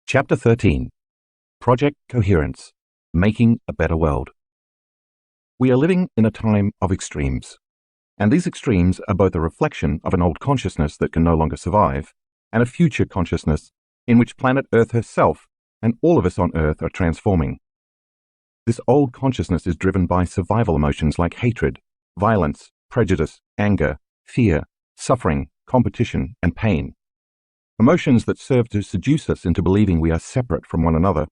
Chapter 13. Project Coherence, Making a Better World. We are living in a time of extremes, and these extremes are both a reflection of an old consciousness that can no longer survive, and a future consciousness in which planet Earth herself and all of us on Earth are transforming. This old consciousness is driven by survival emotions like hatred, violence, prejudice, anger, fear, suffering, competition, and pain. Emotions that serve to seduce us into believing we are separate from one another.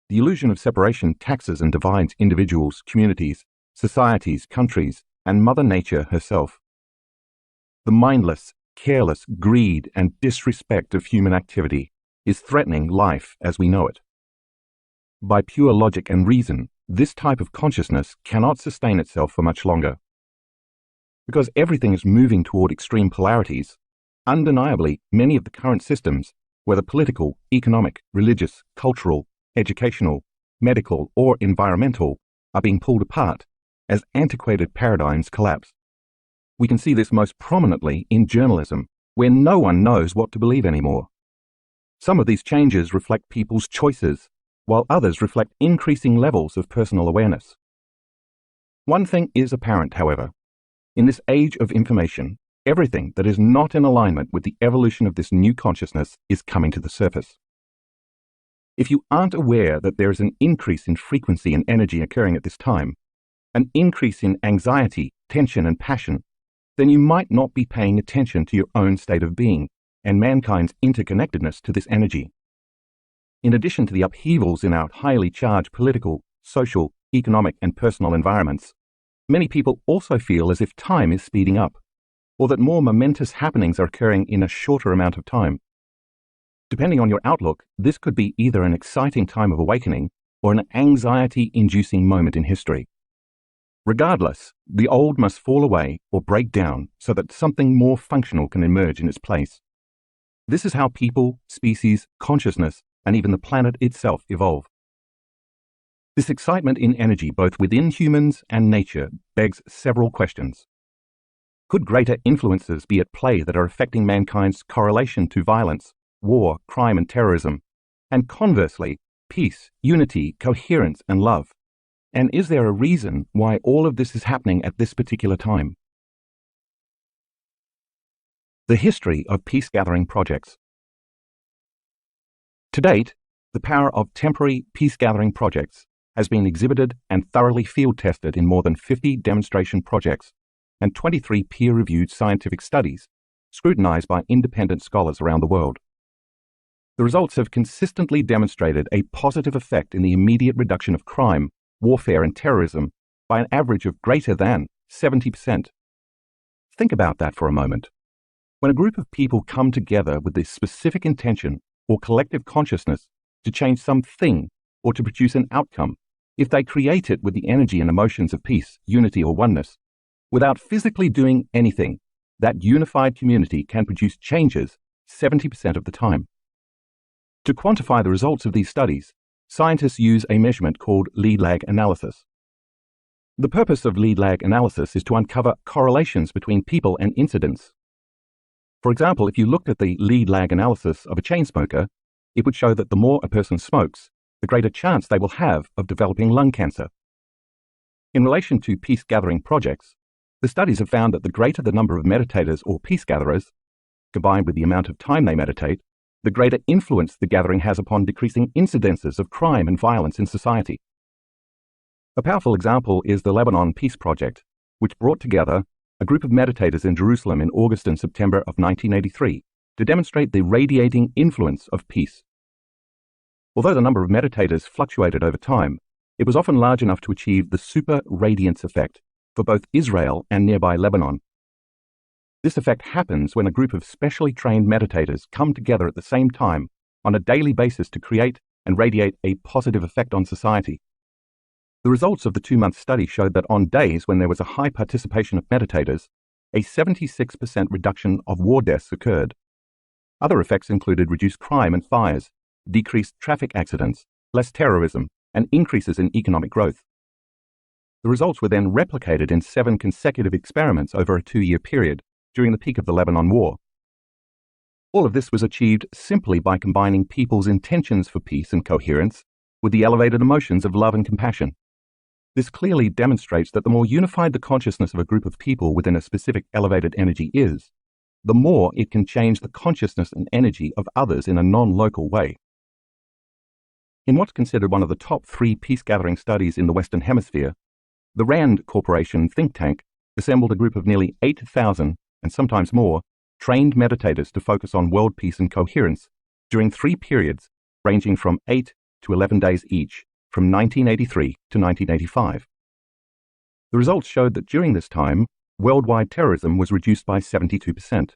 The illusion of separation taxes and divides individuals, communities, societies, countries, and Mother Nature herself. The mindless, careless greed and disrespect of human activity is threatening life as we know it. By pure logic and reason, this type of consciousness cannot sustain itself for much longer. Because everything is moving toward extreme polarities, undeniably, many of the current systems, whether political, economic, religious, cultural, educational, medical, or environmental, are being pulled apart as antiquated paradigms collapse. We can see this most prominently in journalism, where no one knows what to believe anymore. Some of these changes reflect people's choices, while others reflect increasing levels of personal awareness. One thing is apparent, however. In this age of information, everything that is not in alignment with the evolution of this new consciousness is coming to the surface. If you aren't aware that there is an increase in frequency and energy occurring at this time, an increase in anxiety, tension, and passion, then you might not be paying attention to your own state of being and mankind's interconnectedness to this energy. In addition to the upheavals in our highly charged political, social, economic, and personal environments, many people also feel as if time is speeding up, or that more momentous happenings are occurring in a shorter amount of time. Depending on your outlook, this could be either an exciting time of awakening or an anxiety-inducing moment in history. Regardless, the old must fall away or break down so that something more functional can emerge in its place. This is how people, species, consciousness, and even the planet itself evolve. This excitement in energy both within humans and nature begs several questions. Could greater influences be at play that are affecting mankind's correlation to violence, war, crime, and terrorism, and conversely, peace, unity, coherence, and love? And is there a reason why all of this is happening at this particular time? The history of peace-gathering projects. To date, the power of temporary peace-gathering projects has been exhibited and thoroughly field-tested in more than 50 demonstration projects and 23 peer-reviewed scientific studies scrutinized by independent scholars around the world. The results have consistently demonstrated a positive effect in the immediate reduction of crime, warfare, and terrorism by an average of greater than 70%. Think about that for a moment. When a group of people come together with this specific intention or collective consciousness to change something or to produce an outcome, if they create it with the energy and emotions of peace, unity, or oneness, without physically doing anything, that unified community can produce changes 70% of the time. To quantify the results of these studies, scientists use a measurement called lead-lag analysis. The purpose of lead-lag analysis is to uncover correlations between people and incidents. For example, if you looked at the lead-lag analysis of a chain smoker, it would show that the more a person smokes, the greater chance they will have of developing lung cancer. In relation to peace-gathering projects, the studies have found that the greater the number of meditators or peace gatherers, combined with the amount of time they meditate, the greater influence the gathering has upon decreasing incidences of crime and violence in society. A powerful example is the Lebanon Peace Project, which brought together a group of meditators in Jerusalem in August and September of 1983 to demonstrate the radiating influence of peace. Although the number of meditators fluctuated over time, it was often large enough to achieve the super radiance effect for both Israel and nearby Lebanon. This effect happens when a group of specially trained meditators come together at the same time on a daily basis to create and radiate a positive effect on society. The results of the 2-month study showed that on days when there was a high participation of meditators, a 76% reduction of war deaths occurred. Other effects included reduced crime and fires, decreased traffic accidents, less terrorism, and increases in economic growth. The results were then replicated in 7 consecutive experiments over a 2-year period during the peak of the Lebanon War. All of this was achieved simply by combining people's intentions for peace and coherence with the elevated emotions of love and compassion. This clearly demonstrates that the more unified the consciousness of a group of people within a specific elevated energy is, the more it can change the consciousness and energy of others in a non-local way. In what's considered one of the top 3 peace-gathering studies in the Western Hemisphere, the RAND Corporation think tank assembled a group of nearly 8,000, and sometimes more, trained meditators to focus on world peace and coherence during 3 periods ranging from 8 to 11 days each, from 1983 to 1985. The results showed that during this time, worldwide terrorism was reduced by 72%.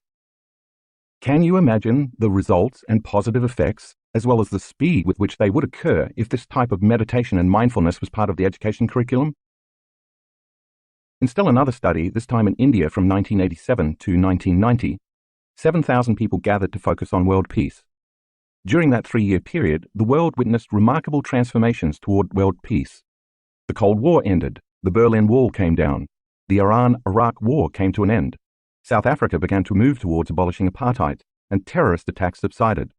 Can you imagine the results and positive effects, as well as the speed with which they would occur if this type of meditation and mindfulness was part of the education curriculum? In still another study, this time in India from 1987 to 1990, 7,000 people gathered to focus on world peace. During that 3-year period, the world witnessed remarkable transformations toward world peace. The Cold War ended, the Berlin Wall came down, the Iran-Iraq War came to an end, South Africa began to move towards abolishing apartheid, and terrorist attacks subsided.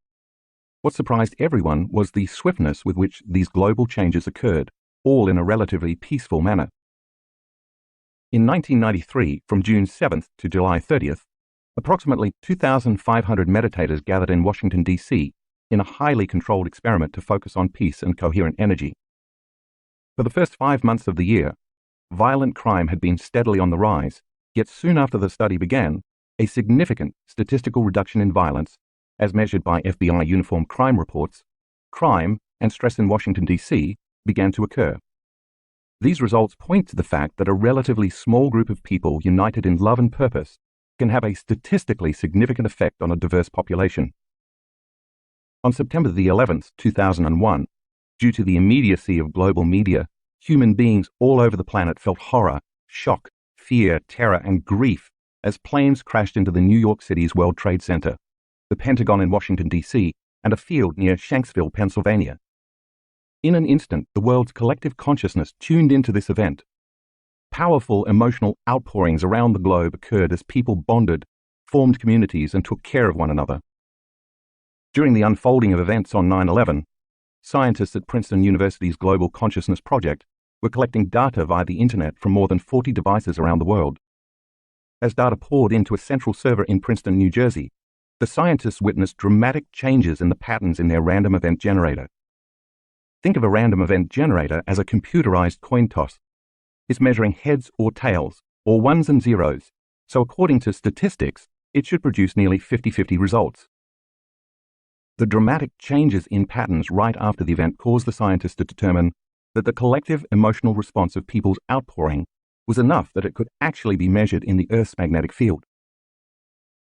What surprised everyone was the swiftness with which these global changes occurred, all in a relatively peaceful manner. In 1993, from June 7th to July 30th, approximately 2,500 meditators gathered in Washington, D.C., in a highly controlled experiment to focus on peace and coherent energy. For the first 5 months of the year, violent crime had been steadily on the rise, yet soon after the study began, a significant statistical reduction in violence, as measured by FBI uniform crime reports, crime and stress in Washington, D.C., began to occur. These results point to the fact that a relatively small group of people united in love and purpose can have a statistically significant effect on a diverse population. On September the 11th, 2001, due to the immediacy of global media, human beings all over the planet felt horror, shock, fear, terror, and grief as planes crashed into the New York City's World Trade Center, the Pentagon in Washington, D.C., and a field near Shanksville, Pennsylvania. In an instant, the world's collective consciousness tuned into this event. Powerful emotional outpourings around the globe occurred as people bonded, formed communities, and took care of one another. During the unfolding of events on 9/11, scientists at Princeton University's Global Consciousness Project were collecting data via the internet from more than 40 devices around the world. As data poured into a central server in Princeton, New Jersey, the scientists witnessed dramatic changes in the patterns in their random event generator. Think of a random event generator as a computerized coin toss. It's measuring heads or tails, or ones and zeros, so according to statistics, it should produce nearly 50-50 results. The dramatic changes in patterns right after the event caused the scientists to determine that the collective emotional response of people's outpouring was enough that it could actually be measured in the Earth's magnetic field.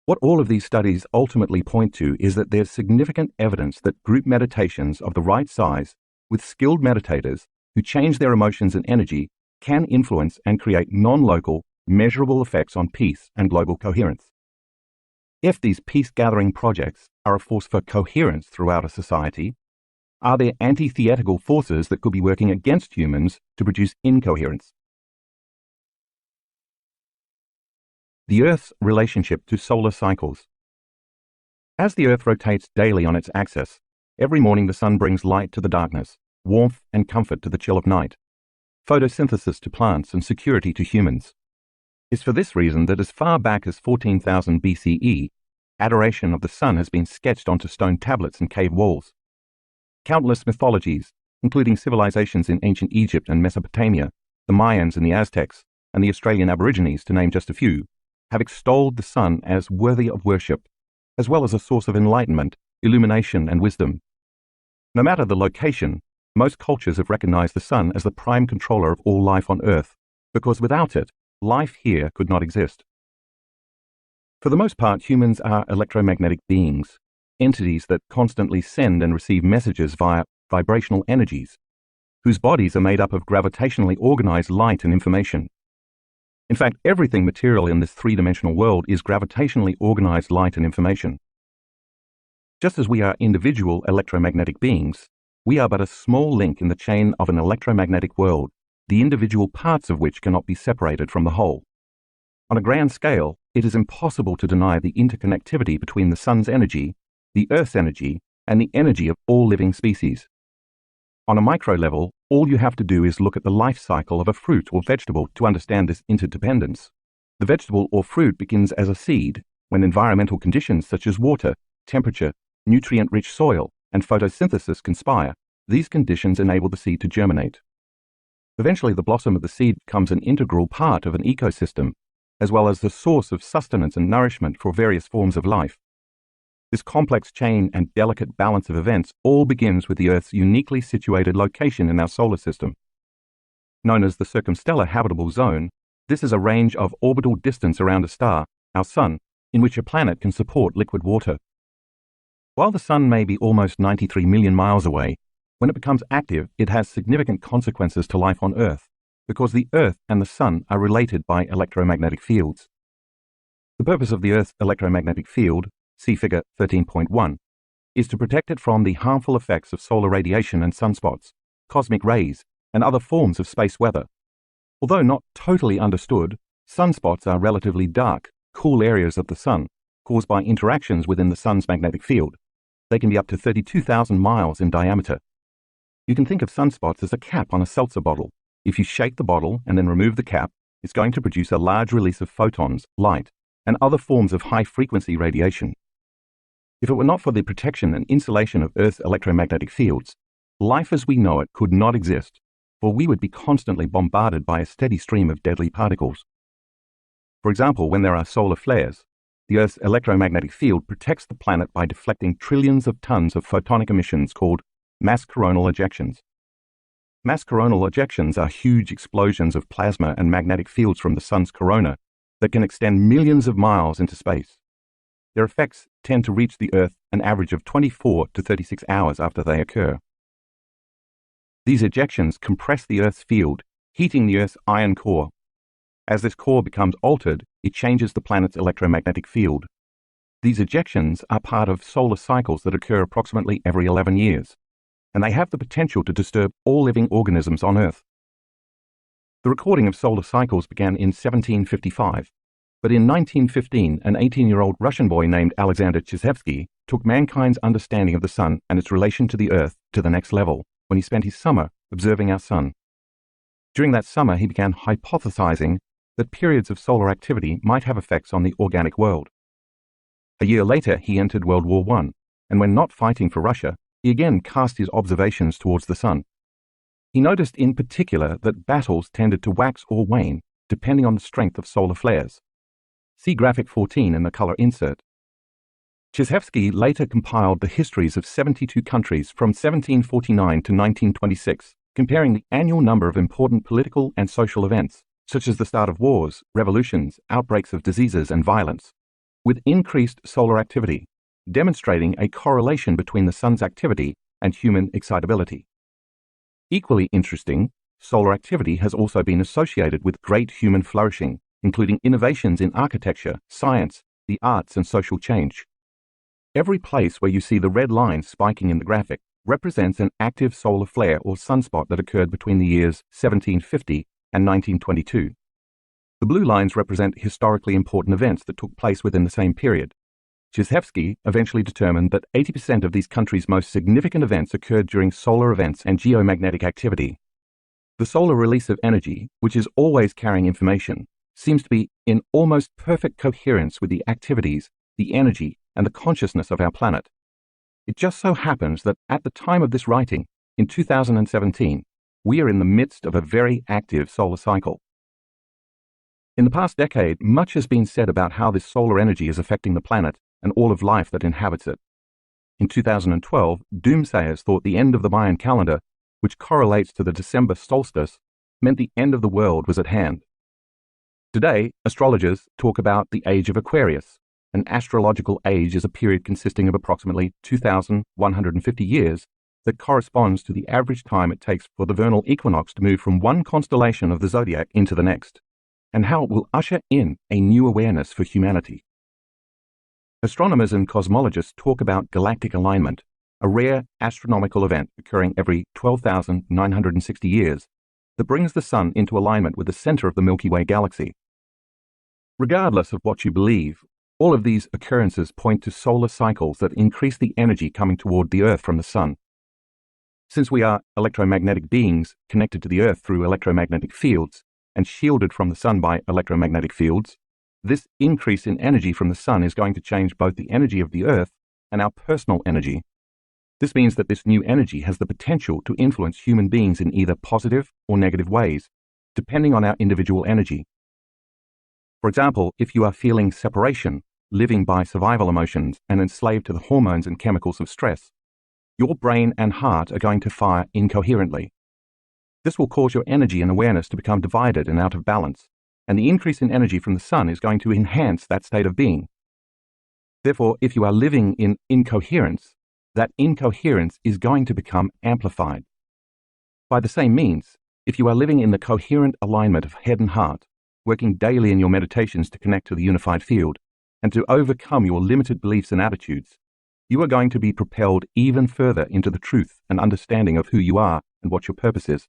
What all of these studies ultimately point to is that there's significant evidence that group meditations of the right size with skilled meditators who change their emotions and energy can influence and create non-local, measurable effects on peace and global coherence. If these peace-gathering projects are a force for coherence throughout a society, are there antithetical forces that could be working against humans to produce incoherence? The Earth's relationship to solar cycles. As the Earth rotates daily on its axis, every morning the sun brings light to the darkness, warmth and comfort to the chill of night, photosynthesis to plants and security to humans. It's for this reason that as far back as 14,000 BCE, adoration of the sun has been sketched onto stone tablets and cave walls. Countless mythologies, including civilizations in ancient Egypt and Mesopotamia, the Mayans and the Aztecs, and the Australian Aborigines, to name just a few, have extolled the sun as worthy of worship, as well as a source of enlightenment, illumination, and wisdom. No matter the location, most cultures have recognized the sun as the prime controller of all life on Earth, because without it, life here could not exist. For the most part, humans are electromagnetic beings, entities that constantly send and receive messages via vibrational energies, whose bodies are made up of gravitationally organized light and information. In fact, everything material in this three-dimensional world is gravitationally organized light and information. Just as we are individual electromagnetic beings, we are but a small link in the chain of an electromagnetic world, the individual parts of which cannot be separated from the whole. On a grand scale, it is impossible to deny the interconnectivity between the sun's energy, the Earth's energy, and the energy of all living species. On a micro level, all you have to do is look at the life cycle of a fruit or vegetable to understand this interdependence. The vegetable or fruit begins as a seed when environmental conditions such as water, temperature, nutrient-rich soil, and photosynthesis conspire. These conditions enable the seed to germinate. Eventually, the blossom of the seed becomes an integral part of an ecosystem, as well as the source of sustenance and nourishment for various forms of life. This complex chain and delicate balance of events all begins with the Earth's uniquely situated location in our solar system. Known as the circumstellar habitable zone, this is a range of orbital distance around a star, our Sun, in which a planet can support liquid water. While the Sun may be almost 93 million miles away, when it becomes active, it has significant consequences to life on Earth, because the Earth and the Sun are related by electromagnetic fields. The purpose of the Earth's electromagnetic field, see figure 13.1, is to protect it from the harmful effects of solar radiation and sunspots, cosmic rays, and other forms of space weather. Although not totally understood, sunspots are relatively dark, cool areas of the Sun, caused by interactions within the Sun's magnetic field. They can be up to 32,000 miles in diameter. You can think of sunspots as a cap on a seltzer bottle. If you shake the bottle and then remove the cap, it's going to produce a large release of photons, light, and other forms of high-frequency radiation. If it were not for the protection and insulation of Earth's electromagnetic fields, life as we know it could not exist, for we would be constantly bombarded by a steady stream of deadly particles. For example, when there are solar flares, the Earth's electromagnetic field protects the planet by deflecting trillions of tons of photonic emissions called mass coronal ejections. Mass coronal ejections are huge explosions of plasma and magnetic fields from the Sun's corona that can extend millions of miles into space. Their effects tend to reach the Earth an average of 24 to 36 hours after they occur. These ejections compress the Earth's field, heating the Earth's iron core. As this core becomes altered, it changes the planet's electromagnetic field. These ejections are part of solar cycles that occur approximately every 11 years, and they have the potential to disturb all living organisms on Earth. The recording of solar cycles began in 1755, but in 1915, an 18-year-old Russian boy named Alexander Chizhevsky took mankind's understanding of the Sun and its relation to the Earth to the next level when he spent his summer observing our Sun. During that summer, he began hypothesizing that periods of solar activity might have effects on the organic world. A year later, he entered World War I, and when not fighting for Russia, he again cast his observations towards the Sun. He noticed in particular that battles tended to wax or wane depending on the strength of solar flares. See graphic 14 in the color insert. Chizhevsky later compiled the histories of 72 countries from 1749 to 1926, comparing the annual number of important political and social events, such as the start of wars, revolutions, outbreaks of diseases and violence, with increased solar activity, demonstrating a correlation between the Sun's activity and human excitability. Equally interesting, solar activity has also been associated with great human flourishing, including innovations in architecture, science, the arts, and social change. Every place where you see the red line spiking in the graphic represents an active solar flare or sunspot that occurred between the years 1750 and 1922. The blue lines represent historically important events that took place within the same period. Chizhevsky eventually determined that 80% of these countries' most significant events occurred during solar events and geomagnetic activity. The solar release of energy, which is always carrying information, seems to be in almost perfect coherence with the activities, the energy, and the consciousness of our planet. It just so happens that at the time of this writing, in 2017, we are in the midst of a very active solar cycle. In the past decade, much has been said about how this solar energy is affecting the planet and all of life that inhabits it. In 2012, doomsayers thought the end of the Mayan calendar, which correlates to the December solstice, meant the end of the world was at hand. Today, astrologers talk about the age of Aquarius. An astrological age is a period consisting of approximately 2,150 years that corresponds to the average time it takes for the vernal equinox to move from one constellation of the zodiac into the next, and how it will usher in a new awareness for humanity. Astronomers and cosmologists talk about galactic alignment, a rare astronomical event occurring every 12,960 years that brings the Sun into alignment with the center of the Milky Way galaxy. Regardless of what you believe, all of these occurrences point to solar cycles that increase the energy coming toward the Earth from the Sun. Since we are electromagnetic beings connected to the Earth through electromagnetic fields and shielded from the Sun by electromagnetic fields, this increase in energy from the Sun is going to change both the energy of the Earth and our personal energy. This means that this new energy has the potential to influence human beings in either positive or negative ways, depending on our individual energy. For example, if you are feeling separation, living by survival emotions, and enslaved to the hormones and chemicals of stress, your brain and heart are going to fire incoherently. This will cause your energy and awareness to become divided and out of balance, and the increase in energy from the Sun is going to enhance that state of being. Therefore, if you are living in incoherence, that incoherence is going to become amplified. By the same means, if you are living in the coherent alignment of head and heart, working daily in your meditations to connect to the unified field, and to overcome your limited beliefs and attitudes, you are going to be propelled even further into the truth and understanding of who you are and what your purpose is.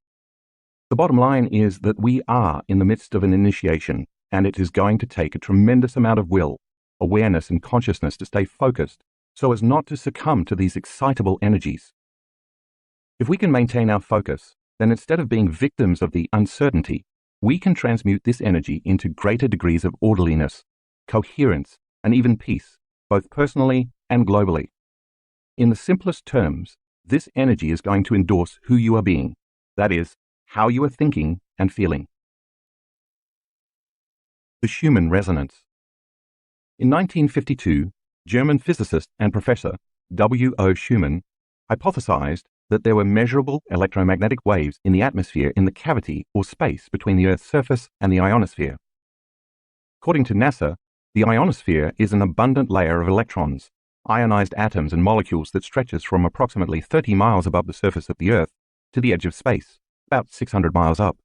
The bottom line is that we are in the midst of an initiation, and it is going to take a tremendous amount of will, awareness, and consciousness to stay focused so as not to succumb to these excitable energies. If we can maintain our focus, then instead of being victims of the uncertainty, we can transmute this energy into greater degrees of orderliness, coherence, and even peace, both personally and globally. In the simplest terms, this energy is going to endorse who you are being, that is, how you are thinking and feeling. The Schumann resonance. In 1952, German physicist and professor W.O. Schumann hypothesized that there were measurable electromagnetic waves in the atmosphere in the cavity or space between the Earth's surface and the ionosphere. According to NASA, the ionosphere is an abundant layer of electrons, ionized atoms and molecules that stretches from approximately 30 miles above the surface of the Earth to the edge of space, about 600 miles up.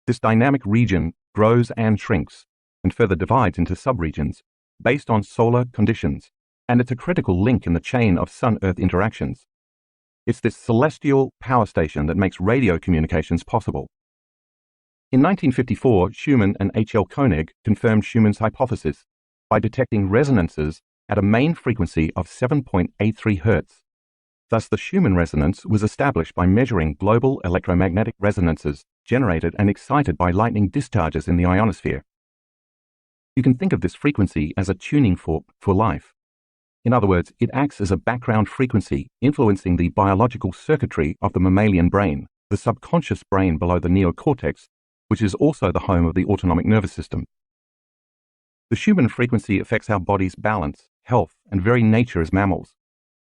This dynamic region grows and shrinks, and further divides into subregions, based on solar conditions, and it's a critical link in the chain of Sun-Earth interactions. It's this celestial power station that makes radio communications possible. In 1954, Schumann and H.L. Koenig confirmed Schumann's hypothesis by detecting resonances at a main frequency of 7.83 Hz. Thus, the Schumann resonance was established by measuring global electromagnetic resonances generated and excited by lightning discharges in the ionosphere. You can think of this frequency as a tuning fork for life. In other words, it acts as a background frequency influencing the biological circuitry of the mammalian brain, the subconscious brain below the neocortex, which is also the home of the autonomic nervous system. The Schumann frequency affects our body's balance, health, and very nature as mammals.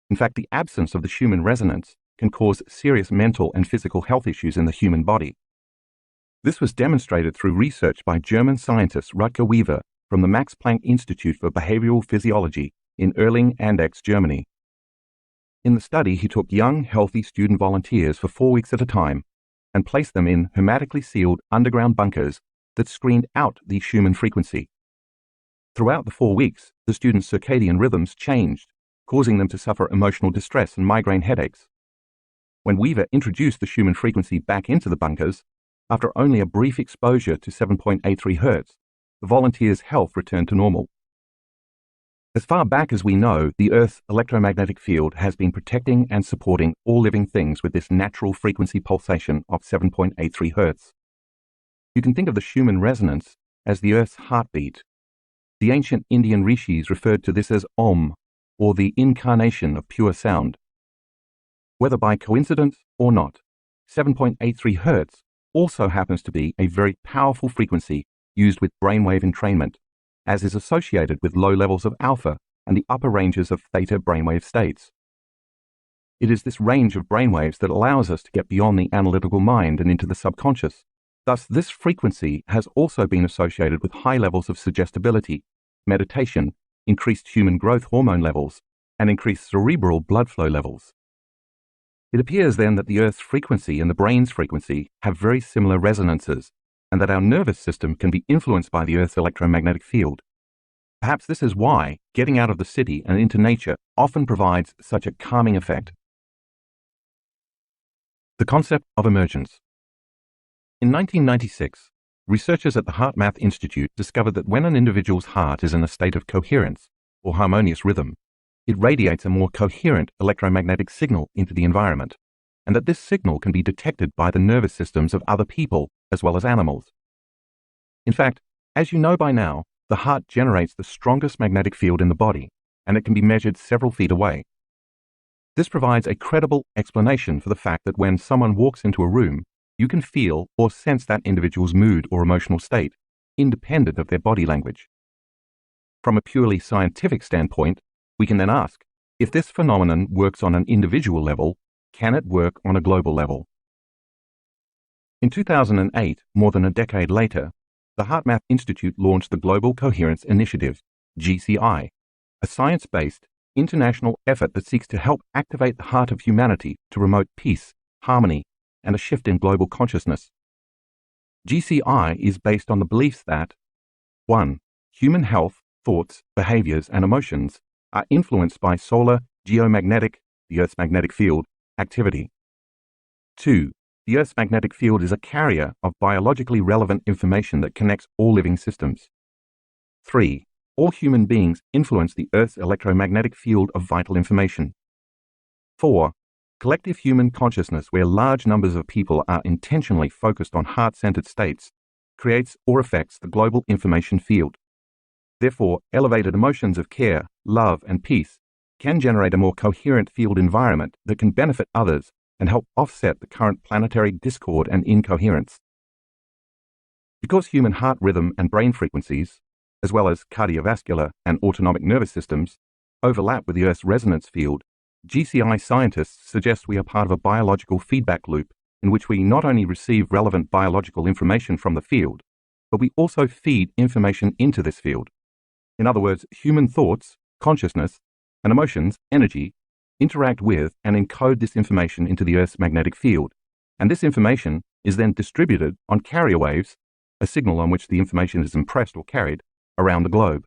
In fact, the absence of the Schumann resonance can cause serious mental and physical health issues in the human body. This was demonstrated through research by German scientist Rutger Wever from the Max Planck Institute for Behavioral Physiology in Erlangen-Andechs, Germany. In the study, he took young, healthy student volunteers for 4 weeks at a time and placed them in hermetically sealed underground bunkers that screened out the Schumann frequency. Throughout the 4 weeks, the students' circadian rhythms changed, causing them to suffer emotional distress and migraine headaches. When Wever introduced the Schumann frequency back into the bunkers, after only a brief exposure to 7.83 Hz, the volunteers' health returned to normal. As far back as we know, the Earth's electromagnetic field has been protecting and supporting all living things with this natural frequency pulsation of 7.83 Hz. You can think of the Schumann resonance as the Earth's heartbeat. The ancient Indian rishis referred to this as Om, or the incarnation of pure sound. Whether by coincidence or not, 7.83 Hz also happens to be a very powerful frequency used with brainwave entrainment, as is associated with low levels of alpha and the upper ranges of theta brainwave states. It is this range of brainwaves that allows us to get beyond the analytical mind and into the subconscious. Thus, this frequency has also been associated with high levels of suggestibility, meditation, increased human growth hormone levels, and increased cerebral blood flow levels. It appears then that the Earth's frequency and the brain's frequency have very similar resonances, and that our nervous system can be influenced by the Earth's electromagnetic field. Perhaps this is why getting out of the city and into nature often provides such a calming effect. The concept of emergence. In 1996, researchers at the HeartMath Institute discovered that when an individual's heart is in a state of coherence, or harmonious rhythm, it radiates a more coherent electromagnetic signal into the environment, and that this signal can be detected by the nervous systems of other people as well as animals. In fact, as you know by now, the heart generates the strongest magnetic field in the body, and it can be measured several feet away. This provides a credible explanation for the fact that when someone walks into a room, you can feel or sense that individual's mood or emotional state, independent of their body language. From a purely scientific standpoint, we can then ask, if this phenomenon works on an individual level, can it work on a global level? In 2008, more than a decade later, the HeartMath Institute launched the Global Coherence Initiative, GCI, a science-based, international effort that seeks to help activate the heart of humanity to promote peace, harmony, and a shift in global consciousness. GCI is based on the beliefs that 1. Human health, thoughts, behaviours, and emotions are influenced by solar, geomagnetic, the Earth's magnetic field, activity. 2. The Earth's magnetic field is a carrier of biologically relevant information that connects all living systems. 3. All human beings influence the Earth's electromagnetic field of vital information. 4. Collective human consciousness, where large numbers of people are intentionally focused on heart-centered states, creates or affects the global information field. Therefore, elevated emotions of care, love, and peace can generate a more coherent field environment that can benefit others and help offset the current planetary discord and incoherence. Because human heart rhythm and brain frequencies, as well as cardiovascular and autonomic nervous systems, overlap with the Earth's resonance field, GCI scientists suggest we are part of a biological feedback loop in which we not only receive relevant biological information from the field, but we also feed information into this field. In other words, human thoughts, consciousness, and emotions, energy, interact with and encode this information into the Earth's magnetic field, and this information is then distributed on carrier waves, a signal on which the information is impressed or carried, around the globe.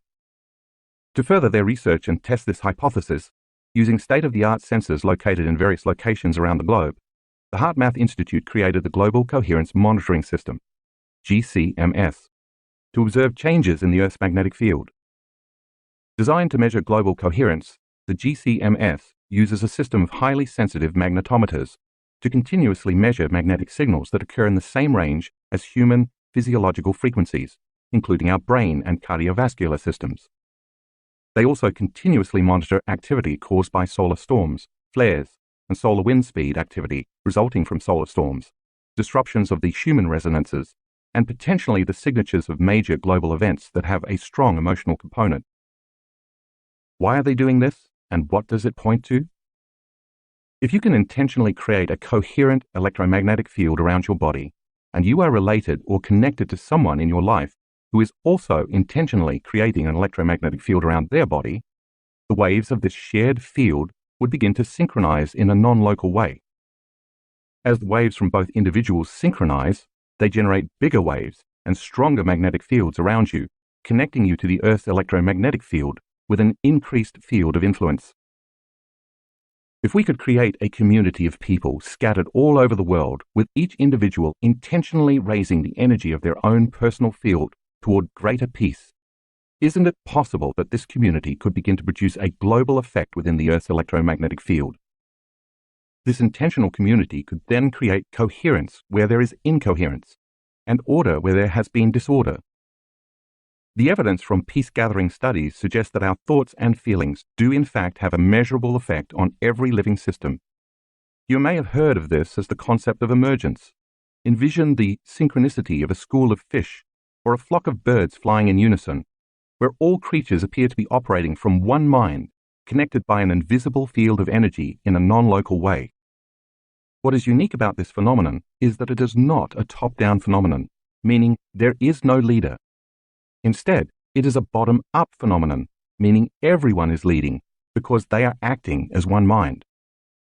To further their research and test this hypothesis, using state-of-the-art sensors located in various locations around the globe, the HeartMath Institute created the Global Coherence Monitoring System, GCMS, to observe changes in the Earth's magnetic field. Designed to measure global coherence, the GCMS uses a system of highly sensitive magnetometers to continuously measure magnetic signals that occur in the same range as human physiological frequencies, including our brain and cardiovascular systems. They also continuously monitor activity caused by solar storms, flares, and solar wind speed activity resulting from solar storms, disruptions of the Schumann resonances, and potentially the signatures of major global events that have a strong emotional component. Why are they doing this, and what does it point to? If you can intentionally create a coherent electromagnetic field around your body, and you are related or connected to someone in your life who is also intentionally creating an electromagnetic field around their body, the waves of this shared field would begin to synchronize in a non-local way. As the waves from both individuals synchronize, they generate bigger waves and stronger magnetic fields around you, connecting you to the Earth's electromagnetic field with an increased field of influence. If we could create a community of people scattered all over the world, with each individual intentionally raising the energy of their own personal field toward greater peace, isn't it possible that this community could begin to produce a global effect within the Earth's electromagnetic field? This intentional community could then create coherence where there is incoherence, and order where there has been disorder. The evidence from peace-gathering studies suggests that our thoughts and feelings do in fact have a measurable effect on every living system. You may have heard of this as the concept of emergence. Envision the synchronicity of a school of fish or a flock of birds flying in unison, where all creatures appear to be operating from one mind, connected by an invisible field of energy in a non-local way. What is unique about this phenomenon is that it is not a top-down phenomenon, meaning there is no leader. Instead, it is a bottom-up phenomenon, meaning everyone is leading because they are acting as one mind.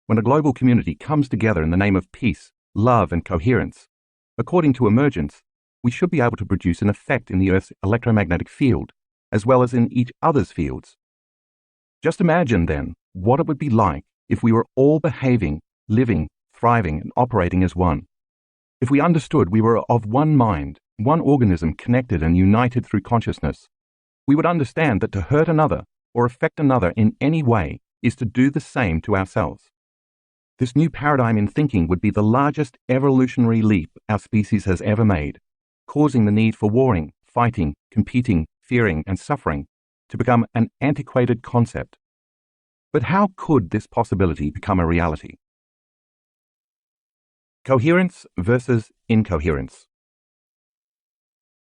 When a global community comes together in the name of peace, love, and coherence, according to Emergence, we should be able to produce an effect in the Earth's electromagnetic field, as well as in each other's fields. Just imagine, then, what it would be like if we were all behaving, living, thriving, and operating as one. If we understood we were of one mind one organism connected and united through consciousness, we would understand that to hurt another or affect another in any way is to do the same to ourselves. This new paradigm in thinking would be the largest evolutionary leap our species has ever made, causing the need for warring, fighting, competing, fearing, and suffering to become an antiquated concept. But how could this possibility become a reality? Coherence versus incoherence.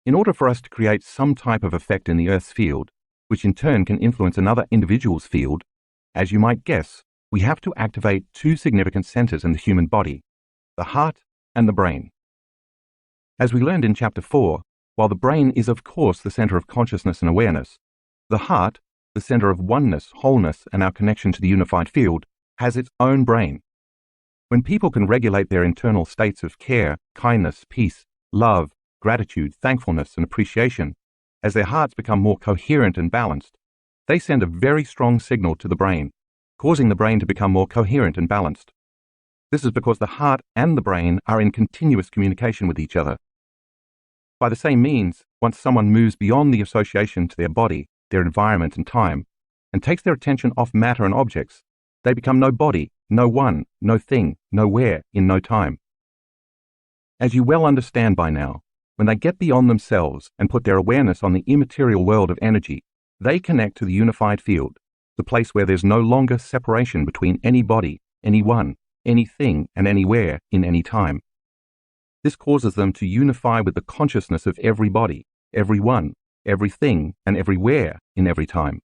In order for us to create some type of effect in the Earth's field, which in turn can influence another individual's field, as you might guess, we have to activate two significant centers in the human body, the heart and the brain. As we learned in Chapter 4, while the brain is of course the center of consciousness and awareness, the heart, the center of oneness, wholeness, and our connection to the unified field, has its own brain. When people can regulate their internal states of care, kindness, peace, love, gratitude, thankfulness, and appreciation, as their hearts become more coherent and balanced, they send a very strong signal to the brain, causing the brain to become more coherent and balanced. This is because the heart and the brain are in continuous communication with each other. By the same means, once someone moves beyond the association to their body, their environment and time, and takes their attention off matter and objects, they become no body, no one, no thing, nowhere, in no time. As you well understand by now, when they get beyond themselves and put their awareness on the immaterial world of energy, they connect to the unified field, the place where there's no longer separation between any body, any one, anything, and anywhere in any time. This causes them to unify with the consciousness of every body, every one, everything, and everywhere in every time.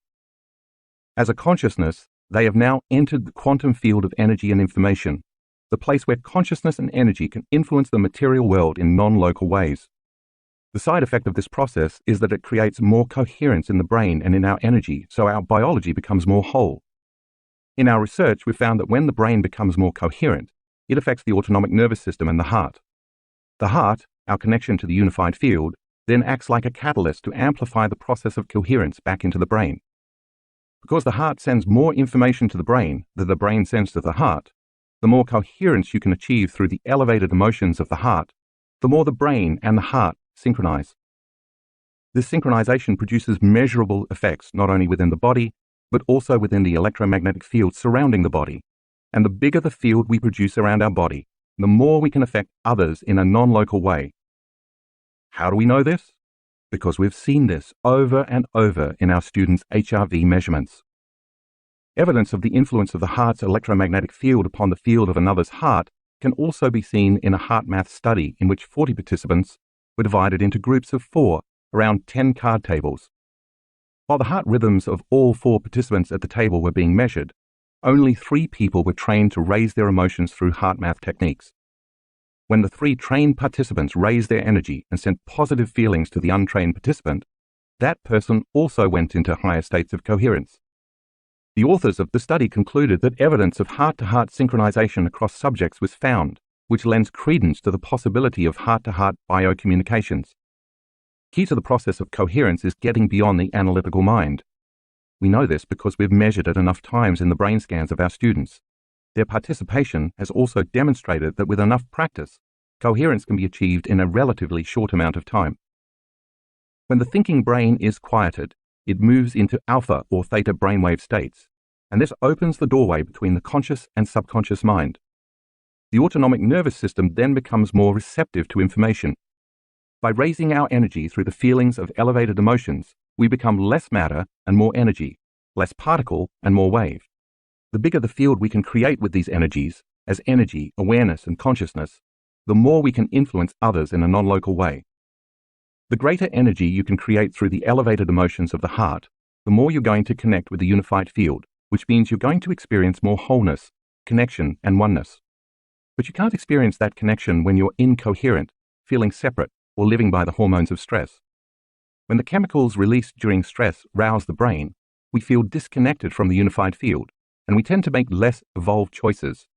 As a consciousness, they have now entered the quantum field of energy and information, the place where consciousness and energy can influence the material world in non-local ways. The side effect of this process is that it creates more coherence in the brain and in our energy, so our biology becomes more whole. In our research, we found that when the brain becomes more coherent, it affects the autonomic nervous system and the heart. The heart, our connection to the unified field, then acts like a catalyst to amplify the process of coherence back into the brain. Because the heart sends more information to the brain than the brain sends to the heart, the more coherence you can achieve through the elevated emotions of the heart, the more the brain and the heart synchronize. This synchronization produces measurable effects not only within the body, but also within the electromagnetic field surrounding the body. And the bigger the field we produce around our body, the more we can affect others in a non-local way. How do we know this? Because we've seen this over and over in our students' HRV measurements. Evidence of the influence of the heart's electromagnetic field upon the field of another's heart can also be seen in a heart math study in which 40 participants were divided into groups of 4 around 10 card tables. While the heart rhythms of all 4 participants at the table were being measured, only 3 people were trained to raise their emotions through heart math techniques. When the 3 trained participants raised their energy and sent positive feelings to the untrained participant, that person also went into higher states of coherence. The authors of the study concluded that evidence of heart-to-heart synchronization across subjects was found, which lends credence to the possibility of heart-to-heart biocommunications. Key to the process of coherence is getting beyond the analytical mind. We know this because we've measured it enough times in the brain scans of our students. Their participation has also demonstrated that with enough practice, coherence can be achieved in a relatively short amount of time. When the thinking brain is quieted, it moves into alpha or theta brainwave states, and this opens the doorway between the conscious and subconscious mind. The autonomic nervous system then becomes more receptive to information. By raising our energy through the feelings of elevated emotions, we become less matter and more energy, less particle and more wave. The bigger the field we can create with these energies, as energy, awareness, and consciousness, the more we can influence others in a non-local way. The greater energy you can create through the elevated emotions of the heart, the more you're going to connect with the unified field, which means you're going to experience more wholeness, connection, and oneness. But you can't experience that connection when you're incoherent, feeling separate, or living by the hormones of stress. When the chemicals released during stress rouse the brain, we feel disconnected from the unified field, and we tend to make less evolved choices.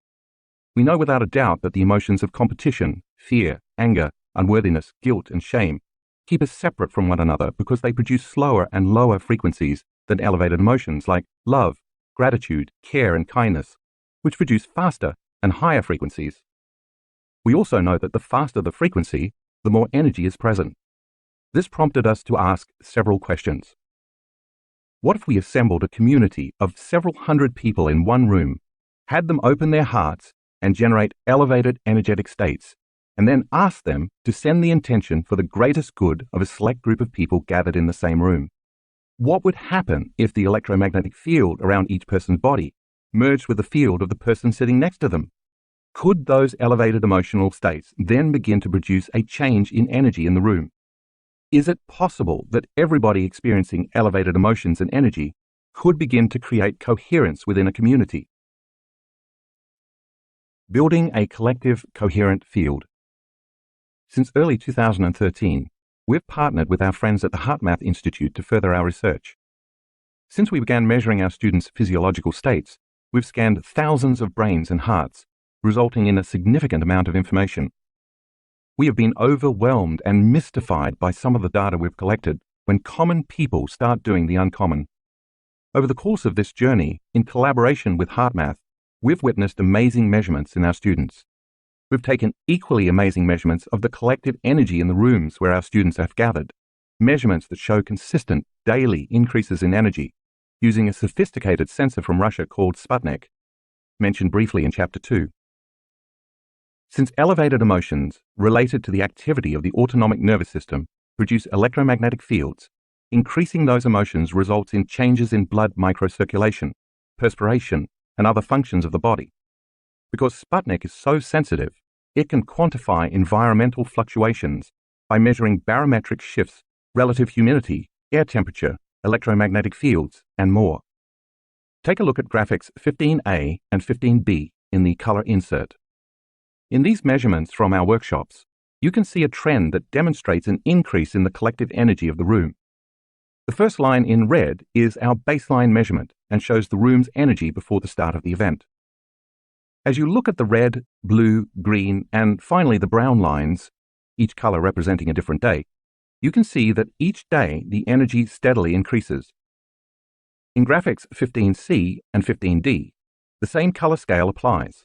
We know without a doubt that the emotions of competition, fear, anger, unworthiness, guilt, and shame keep us separate from one another because they produce slower and lower frequencies than elevated emotions like love, gratitude, care, and kindness, which produce faster and higher frequencies. We also know that the faster the frequency, the more energy is present, This prompted us to ask several questions. What if we assembled a community of several hundred people in one room, had them open their hearts and generate elevated energetic states, and then asked them to send the intention for the greatest good of a select group of people gathered in the same room? What would happen if the electromagnetic field around each person's body merged with the field of the person sitting next to them? Could those elevated emotional states then begin to produce a change in energy in the room? Is it possible that everybody experiencing elevated emotions and energy could begin to create coherence within a community? Building a collective coherent field. Since early 2013, we've partnered with our friends at the HeartMath Institute to further our research. Since we began measuring our students' physiological states, we've scanned thousands of brains and hearts, resulting in a significant amount of information. We have been overwhelmed and mystified by some of the data we've collected when common people start doing the uncommon. Over the course of this journey, in collaboration with HeartMath, we've witnessed amazing measurements in our students. We've taken equally amazing measurements of the collective energy in the rooms where our students have gathered, measurements that show consistent daily increases in energy, using a sophisticated sensor from Russia called Sputnik, mentioned briefly in Chapter 2. Since elevated emotions related to the activity of the autonomic nervous system produce electromagnetic fields, increasing those emotions results in changes in blood microcirculation, perspiration, and other functions of the body. Because Sputnik is so sensitive, it can quantify environmental fluctuations by measuring barometric shifts, relative humidity, air temperature, electromagnetic fields, and more. Take a look at graphics 15A and 15B in the color insert. In these measurements from our workshops, you can see a trend that demonstrates an increase in the collective energy of the room. The first line in red is our baseline measurement and shows the room's energy before the start of the event. As you look at the red, blue, green, and finally the brown lines, each color representing a different day, you can see that each day the energy steadily increases. In graphics 15C and 15D, the same color scale applies.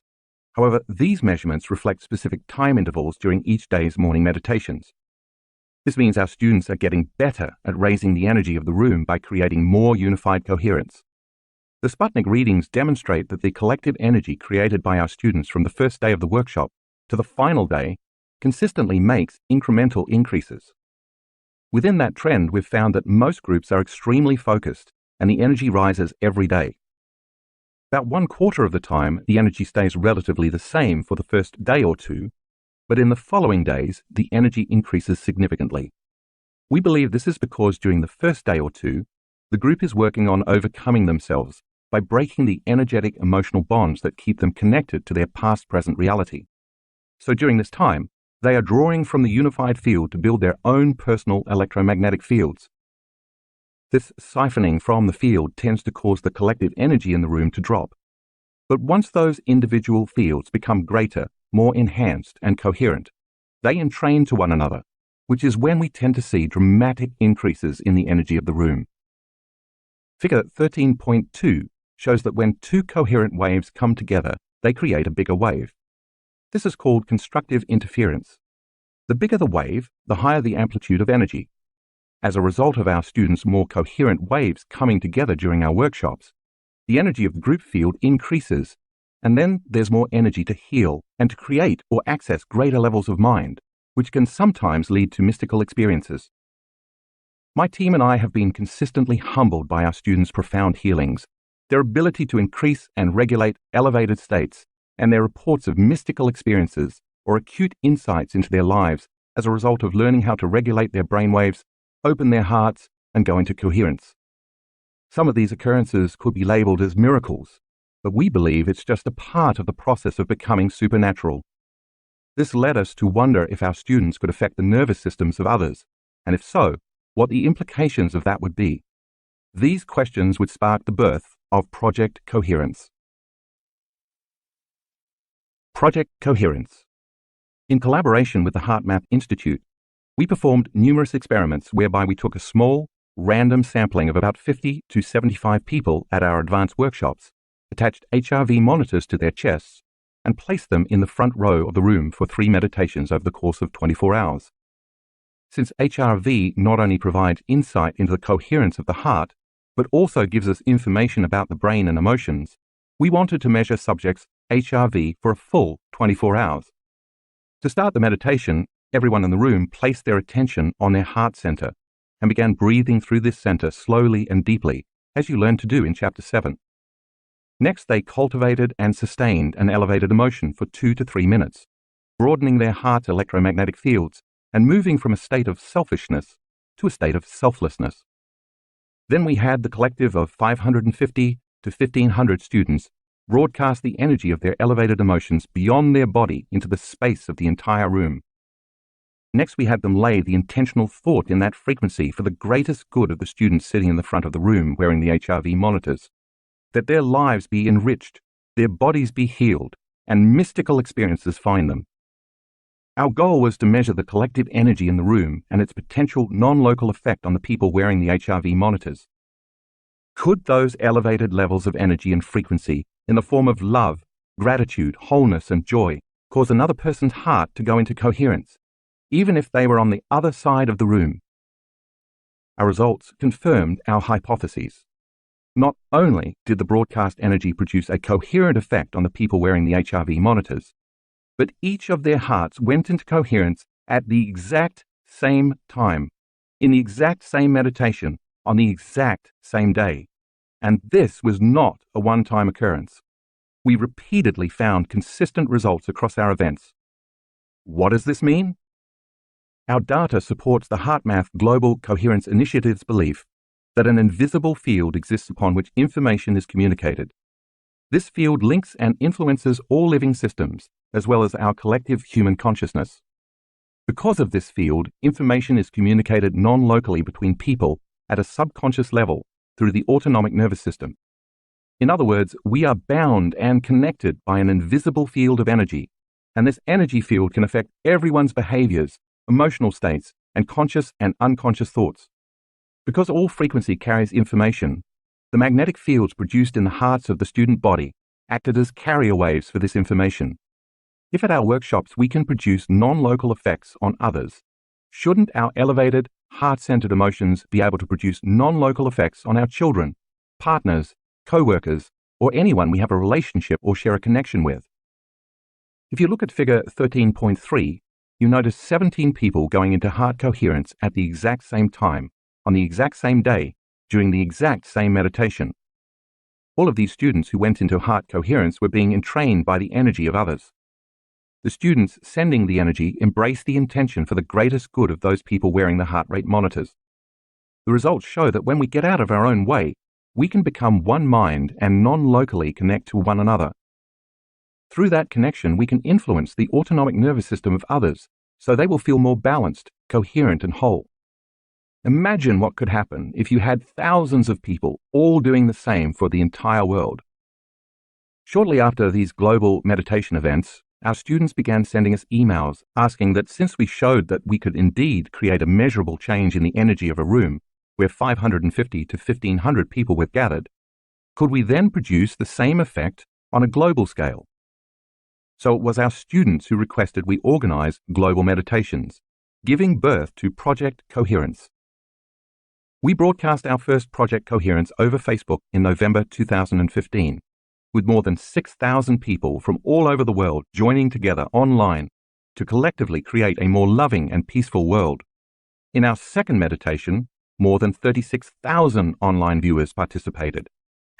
However, these measurements reflect specific time intervals during each day's morning meditations. This means our students are getting better at raising the energy of the room by creating more unified coherence. The Sputnik readings demonstrate that the collective energy created by our students from the first day of the workshop to the final day consistently makes incremental increases. Within that trend, we've found that most groups are extremely focused and the energy rises every day. About 1/4 of the time, the energy stays relatively the same for the first day or two, but in the following days, the energy increases significantly. We believe this is because during the first day or two, the group is working on overcoming themselves by breaking the energetic emotional bonds that keep them connected to their past-present reality. So during this time, they are drawing from the unified field to build their own personal electromagnetic fields. This siphoning from the field tends to cause the collective energy in the room to drop. But once those individual fields become greater, more enhanced, and coherent, they entrain to one another, which is when we tend to see dramatic increases in the energy of the room. Figure 13.2 shows that when two coherent waves come together, they create a bigger wave. This is called constructive interference. The bigger the wave, the higher the amplitude of energy. As a result of our students' more coherent waves coming together during our workshops, the energy of the group field increases, and then there's more energy to heal and to create or access greater levels of mind, which can sometimes lead to mystical experiences. My team and I have been consistently humbled by our students' profound healings, their ability to increase and regulate elevated states, and their reports of mystical experiences or acute insights into their lives as a result of learning how to regulate their brainwaves, open their hearts, and go into coherence. Some of these occurrences could be labeled as miracles, but we believe it's just a part of the process of becoming supernatural. This led us to wonder if our students could affect the nervous systems of others, and if so, what the implications of that would be. These questions would spark the birth of Project Coherence. Project Coherence. In collaboration with the HeartMath Institute, we performed numerous experiments whereby we took a small, random sampling of about 50 to 75 people at our advanced workshops, attached HRV monitors to their chests, and placed them in the front row of the room for 3 meditations over the course of 24 hours. Since HRV not only provides insight into the coherence of the heart, but also gives us information about the brain and emotions, we wanted to measure subjects' HRV for a full 24 hours. To start the meditation, everyone in the room placed their attention on their heart center and began breathing through this center slowly and deeply, as you learned to do in Chapter 7. Next, they cultivated and sustained an elevated emotion for 2 to 3 minutes, broadening their heart's electromagnetic fields and moving from a state of selfishness to a state of selflessness. Then we had the collective of 550 to 1,500 students broadcast the energy of their elevated emotions beyond their body into the space of the entire room. Next, we had them lay the intentional thought in that frequency for the greatest good of the students sitting in the front of the room wearing the HRV monitors, that their lives be enriched, their bodies be healed, and mystical experiences find them. Our goal was to measure the collective energy in the room and its potential non-local effect on the people wearing the HRV monitors. Could those elevated levels of energy and frequency in the form of love, gratitude, wholeness, and joy cause another person's heart to go into coherence, even if they were on the other side of the room? Our results confirmed our hypotheses. Not only did the broadcast energy produce a coherent effect on the people wearing the HRV monitors, but each of their hearts went into coherence at the exact same time, in the exact same meditation, on the exact same day. And this was not a one-time occurrence. We repeatedly found consistent results across our events. What does this mean? Our data supports the HeartMath Global Coherence Initiative's belief that an invisible field exists upon which information is communicated. This field links and influences all living systems, as well as our collective human consciousness. Because of this field, information is communicated non-locally between people at a subconscious level through the autonomic nervous system. In other words, we are bound and connected by an invisible field of energy, and this energy field can affect everyone's behaviours, emotional states, and conscious and unconscious thoughts. Because all frequency carries information, the magnetic fields produced in the hearts of the student body acted as carrier waves for this information. If at our workshops we can produce non-local effects on others, shouldn't our elevated, heart-centered emotions be able to produce non-local effects on our children, partners, co-workers, or anyone we have a relationship or share a connection with? If you look at figure 13.3, you notice 17 people going into heart coherence at the exact same time, on the exact same day, during the exact same meditation. All of these students who went into heart coherence were being entrained by the energy of others. The students sending the energy embrace the intention for the greatest good of those people wearing the heart rate monitors. The results show that when we get out of our own way, we can become one mind and non-locally connect to one another. Through that connection, we can influence the autonomic nervous system of others so they will feel more balanced, coherent, and whole. Imagine what could happen if you had thousands of people all doing the same for the entire world. Shortly after these global meditation events, our students began sending us emails asking that since we showed that we could indeed create a measurable change in the energy of a room where 550 to 1,500 people were gathered, could we then produce the same effect on a global scale? So it was our students who requested we organize global meditations, giving birth to Project Coherence. We broadcast our first Project Coherence over Facebook in November 2015, with more than 6,000 people from all over the world joining together online to collectively create a more loving and peaceful world. In our second meditation, more than 36,000 online viewers participated,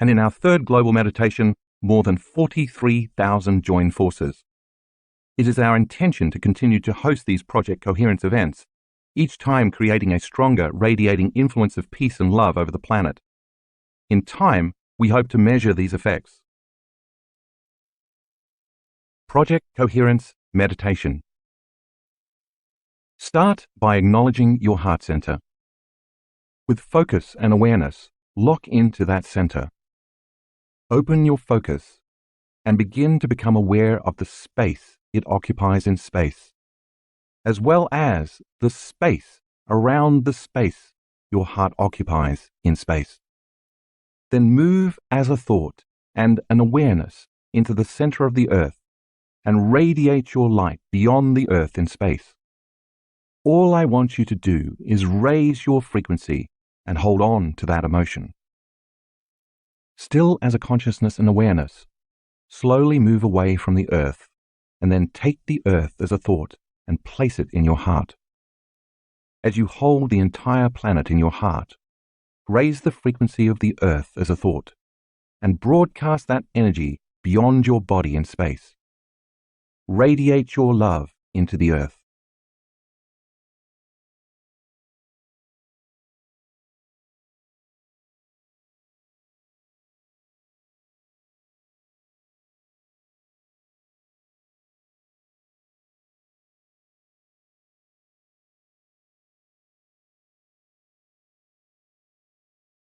and in our third global meditation, more than 43,000 joined forces. It is our intention to continue to host these Project Coherence events, each time creating a stronger, radiating influence of peace and love over the planet. In time, we hope to measure these effects. Project Coherence Meditation. Start by acknowledging your heart center. With focus and awareness, lock into that center. Open your focus and begin to become aware of the space it occupies in space, as well as the space around the space your heart occupies in space. Then move as a thought and an awareness into the center of the earth and radiate your light beyond the earth in space. All I want you to do is raise your frequency and hold on to that emotion. Still as a consciousness and awareness, slowly move away from the earth and then take the earth as a thought and place it in your heart. As you hold the entire planet in your heart, raise the frequency of the earth as a thought and broadcast that energy beyond your body in space. Radiate your love into the earth.